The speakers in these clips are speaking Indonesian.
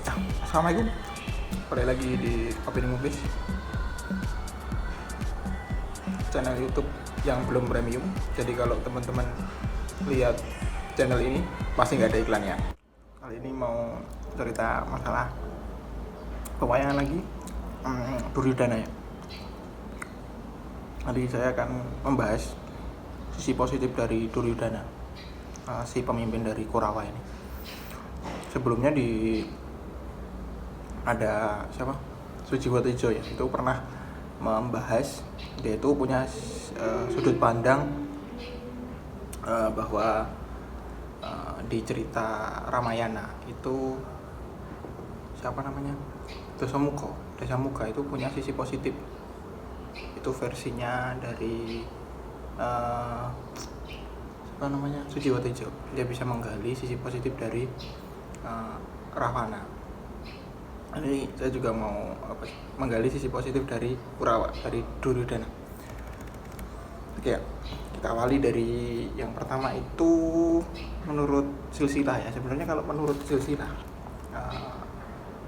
Assalamualaikum, kembali lagi di Opini Movies, channel YouTube yang belum premium. Jadi kalau teman-teman lihat channel ini pasti nggak ada iklannya. Kali ini mau cerita masalah pewayangan lagi, Duryodhana ya. Nanti saya akan membahas sisi positif dari Duryodhana, si pemimpin dari Kurawa ini. Sebelumnya ada siapa, Sujiwo-Tejo ya, itu pernah membahas, dia itu punya sudut pandang bahwa di cerita Ramayana itu siapa namanya, Dasamuka itu punya sisi positif. Itu versinya dari apa namanya, Sujiwo-Tejo. Dia bisa menggali sisi positif dari Ravana. Ini saya juga mau menggali sisi positif dari Kurawa, dari Duryodhana. Oke, kita awali dari yang pertama itu menurut silsilah ya. Sebenarnya kalau menurut silsilah,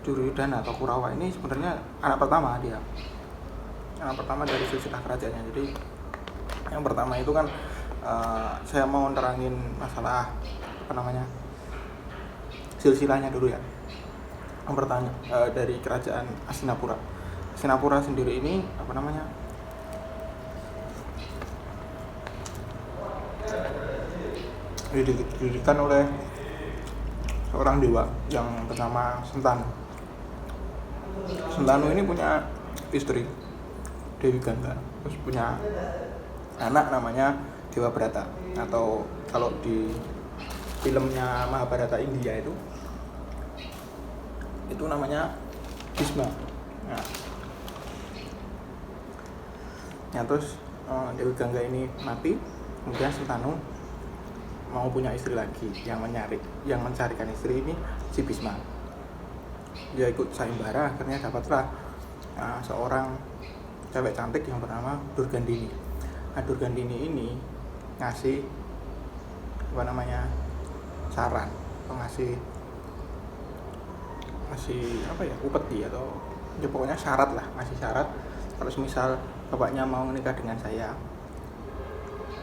Duryodhana atau Kurawa ini sebenarnya anak pertama dari silsilah kerajaannya. Jadi yang pertama itu kan saya mau nerangin masalah apa namanya, silsilahnya dulu ya. Yang pertama dari kerajaan Hastinapura. Hastinapura sendiri ini apa namanya, didirikan oleh seorang dewa yang bernama Sentanu. Sentanu ini punya istri Dewi Gangga, terus punya anak namanya Dewa Brata, atau kalau di filmnya Mahabharata India itu namanya Bhisma. Nah, terus Dewi Gangga ini mati, kemudian Sentanu mau punya istri lagi, yang mencarikan istri ini si Bhisma. Dia ikut sayembara, akhirnya dapatlah seorang cewek cantik yang bernama Durgandini. Nah, Durgandini ini ngasih apa namanya, saran, atau ngasih apa ya, upeti atau ya pokoknya syarat lah, ngasih syarat kalau misal bapaknya mau menikah dengan saya,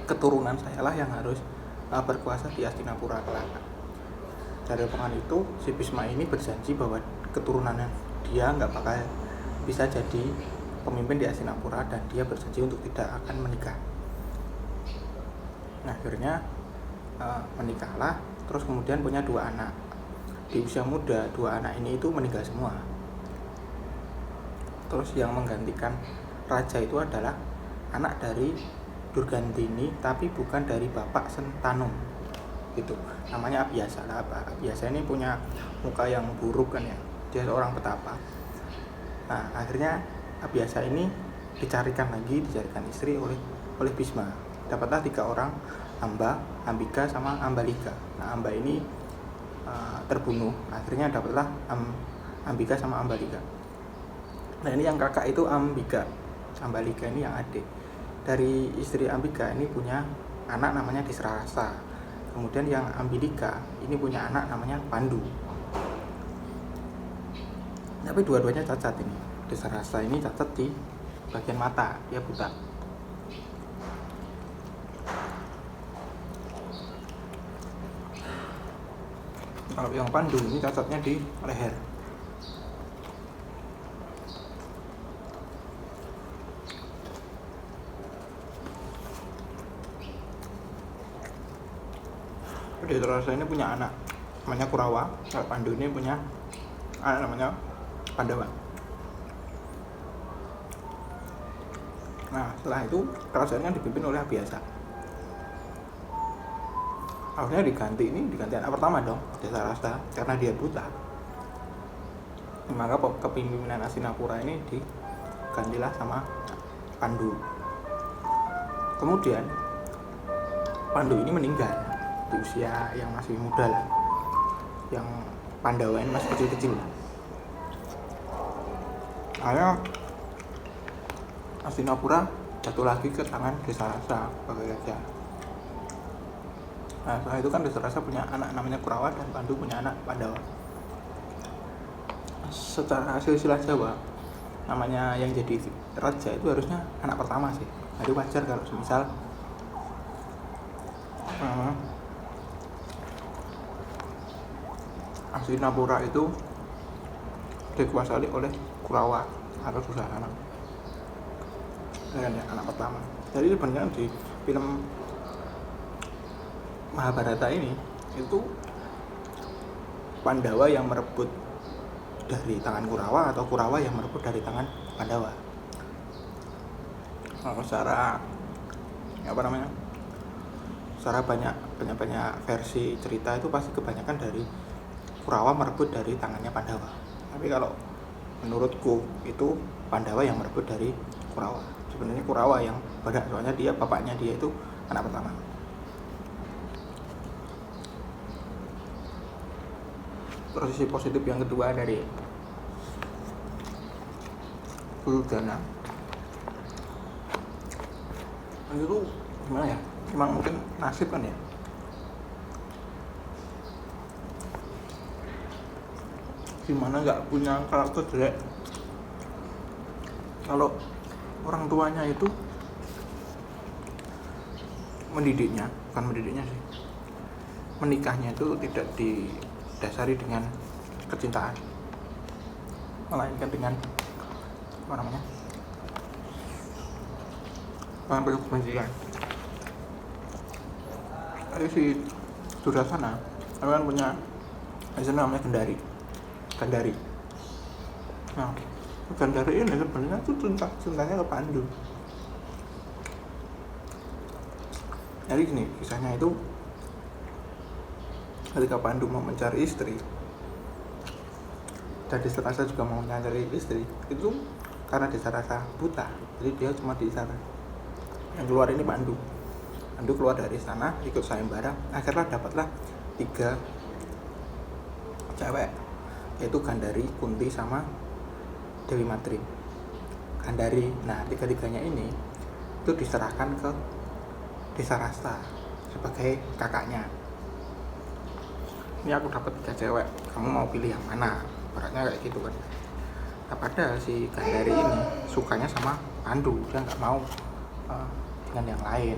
keturunan saya lah yang harus berkuasa di Hastinapura kelak. Dari omongan itu si Bhisma ini berjanji bahwa keturunannya dia nggak bakal bisa jadi pemimpin di Hastinapura, dan dia berjanji untuk tidak akan menikah. Nah, akhirnya menikahlah, terus kemudian punya 2 anak. Di usia muda 2 anak ini itu meninggal semua. Terus yang menggantikan raja itu adalah anak dari Durgandini, tapi bukan dari bapak Sentanu gitu, namanya Abhyasa. Abhyasa ini punya muka yang buruk kan ya, dia seorang petapa. Nah, akhirnya Abhyasa ini dicarikan istri oleh Bhisma. Dapatlah 3 orang, Amba, Ambika sama Ambalika. Nah, Amba ini terbunuh, akhirnya dapatlah Ambika sama Ambalika. Nah, ini yang kakak itu Ambika, Ambalika ini yang adik. Dari istri Ambika ini punya anak namanya Disrarasa. Kemudian yang Ambilika ini punya anak namanya Pandu. Tapi dua-duanya cacat ini. Disrarasa ini cacat di bagian mata, dia buta. Kalau yang Pandu ini cacatnya di leher. Disrarasa ini punya anak namanya Kurawa, kalau Pandu ini punya anak namanya Pandawa. Nah, setelah itu kerajaannya dipimpin oleh Abhyasa. Akhirnya diganti anak pertama dong, Disrarasa, karena dia buta. Maka kepemimpinan Hastinapura ini digantilah sama Pandu. Kemudian Pandu ini meninggal di usia yang masih muda lah, yang Pandawa ini masih kecil-kecil. Akhirnya Hastinapura jatuh lagi ke tangan Disrarasa sebagai raja. Nah, setelah itu kan Disrarasa punya anak namanya Kurawa, dan Pandu punya anak Pandawa. secara silsilah Jawa namanya yang jadi raja itu harusnya anak pertama sih. Jadi wajar kalau misal Hastinapura itu dikuasai oleh Kurawa atau Duryodhana dengan anak pertama. Jadi sebenarnya di film Mahabharata ini itu Pandawa yang merebut dari tangan Kurawa atau Kurawa yang merebut dari tangan Pandawa. Secara secara banyak versi cerita itu pasti kebanyakan dari Kurawa merebut dari tangannya Pandawa. Tapi kalau menurutku itu Pandawa yang merebut dari Kurawa. Sebenarnya Kurawa yang pada soalnya bapaknya dia itu anak pertama. Terus sisi positif yang kedua dari Duryodhana itu gimana ya? Emang mungkin nasib kan ya. Gimana nggak punya karakter jelek kalau orang tuanya itu menikahnya itu tidak didasari dengan kecintaan, melainkan dengan kebencian. Ada si Duryodhana kan punya namanya Gandari. Nah, Gandari ini sebenarnya tuh cintanya ke Pandu. Jadi gini, kisahnya itu ketika Pandu mau mencari istri dan Disarasa juga mau mencari istri, itu karena Disarasa buta, jadi dia cuma di istana. Yang keluar ini Pandu keluar dari istana, ikut sayembara, akhirnya dapatlah 3 cewek, yaitu Gandari, Kunti, sama Dewi Madrim. Gandari, nah 3-tiganya ini itu diserahkan ke Disarasa sebagai kakaknya. Ini aku dapat 3 cewek, kamu mau pilih yang mana? Beratnya kayak gitu kan. Nah, padahal si Gandari ini sukanya sama Pandu, dia nggak mau dengan yang lain.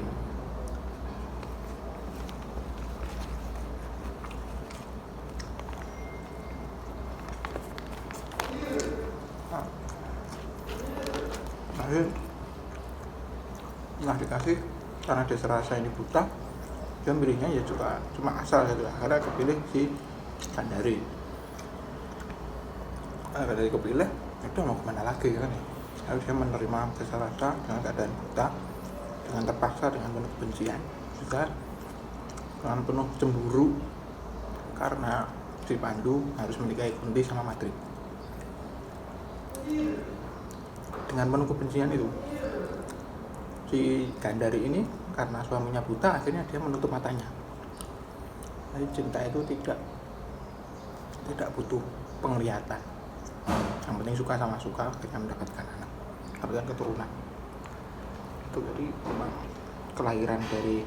Nah dikasih, karena Disarasa ini buta, dia milihnya ya cuma asal gitu lah, karena kepilih si Gandari. Dari kepilih itu mau kemana lagi kan ya, harus dia menerima Disarasa dengan keadaan buta, dengan terpaksa, dengan penuh kebencian, juga dengan penuh cemburu karena si Pandu harus menikahi Kunti sama Madrim. Dengan penuh kebencian itu, si Gandari ini karena suaminya buta, akhirnya dia menutup matanya. Jadi cinta itu tidak butuh penglihatan, yang penting suka sama suka, akhirnya mendapatkan anak, mendapatkan keturunan. Itu jadi memang kelahiran dari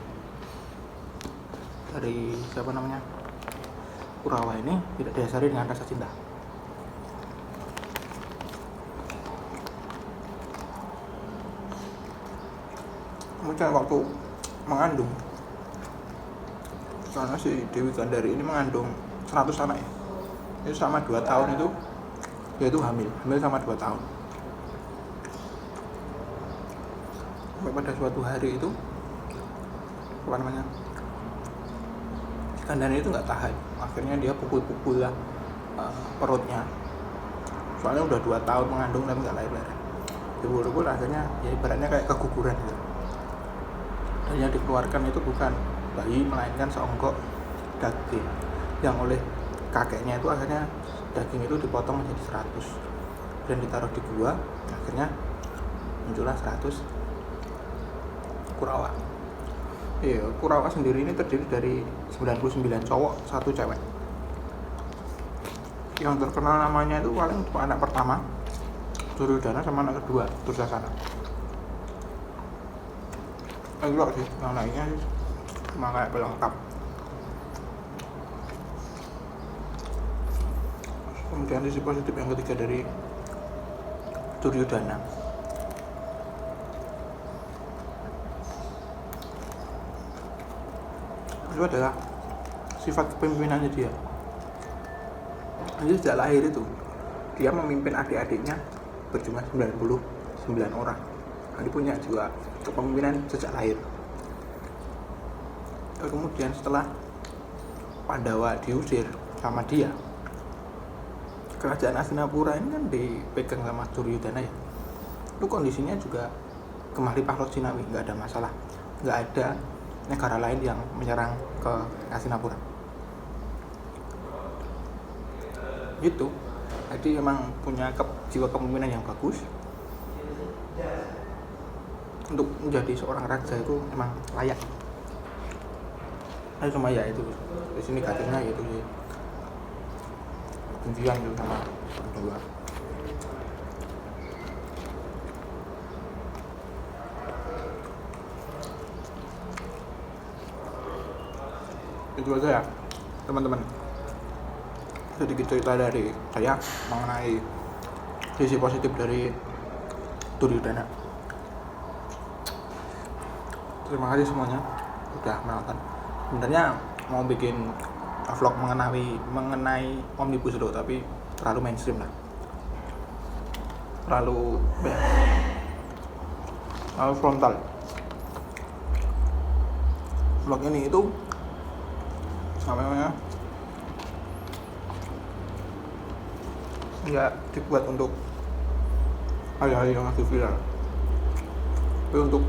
Kurawa ini tidak didasari dengan rasa cinta. Kemudian waktu mengandung, karena si Dewi Gandari ini mengandung 100 anak ya, itu selama 2 tahun itu dia itu hamil sama 2 tahun. Sampai pada suatu hari itu Gandari itu nggak tahan, akhirnya dia pukul-pukul lah perutnya, soalnya udah 2 tahun mengandung tapi nggak lahir-lahir. Dipukul-pukul, akhirnya ya ibaratnya kayak keguguran gitu. Dan yang dikeluarkan itu bukan bayi, melainkan seonggok daging yang oleh kakeknya itu akhirnya daging itu dipotong menjadi 100 dan ditaruh di gua, akhirnya muncullah 100 Kurawa. Kurawa sendiri ini terdiri dari 99 cowok, 1 cewek. Yang terkenal namanya itu paling anak pertama Duryodhana sama anak kedua Dursasana. Enggak sih, yang lainnya sih cuma kayak pelengkap. Kemudian sisi positif yang ketiga dari Duryodhana itu adalah sifat kepemimpinannya dia. Jadi sejak lahir itu dia memimpin adik-adiknya berjumlah 99 orang. Dia punya jiwa kepemimpinan sejak lahir. Kemudian setelah Pandawa diusir sama dia, kerajaan Hastinapura ini kan dipegang sama Duryodhana ya. Itu kondisinya juga kembali Pahlot Sinawi, nggak ada masalah, nggak ada negara lain yang menyerang ke Hastinapura. Gitu. Jadi emang punya jiwa kepemimpinan yang bagus. Untuk menjadi seorang raja itu emang layak. Cuma ya itu di sini negatifnya yaitu kebencian gitu sama Pandawa. Itu aja ya teman-teman, sedikit cerita dari saya mengenai sisi positif dari Duryodhana. Terima kasih semuanya udah menonton. Sebenarnya mau bikin vlog mengenai Omnibus Law, tapi terlalu mainstream lah, terlalu frontal. Vlog ini itu namanya nggak dibuat untuk hal-hal yang lagi viral, tapi untuk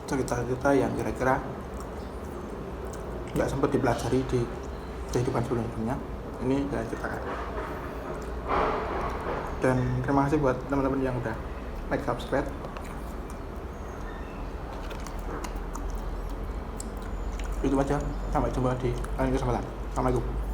cerita-cerita yang kira-kira nggak sempat dipelajari di kehidupan sebelumnya, ini saya ceritakan. Dan terima kasih buat teman-teman yang udah like, subscribe. Itu aja, sampai jumpa di lain kesempatan. Assalamualaikum.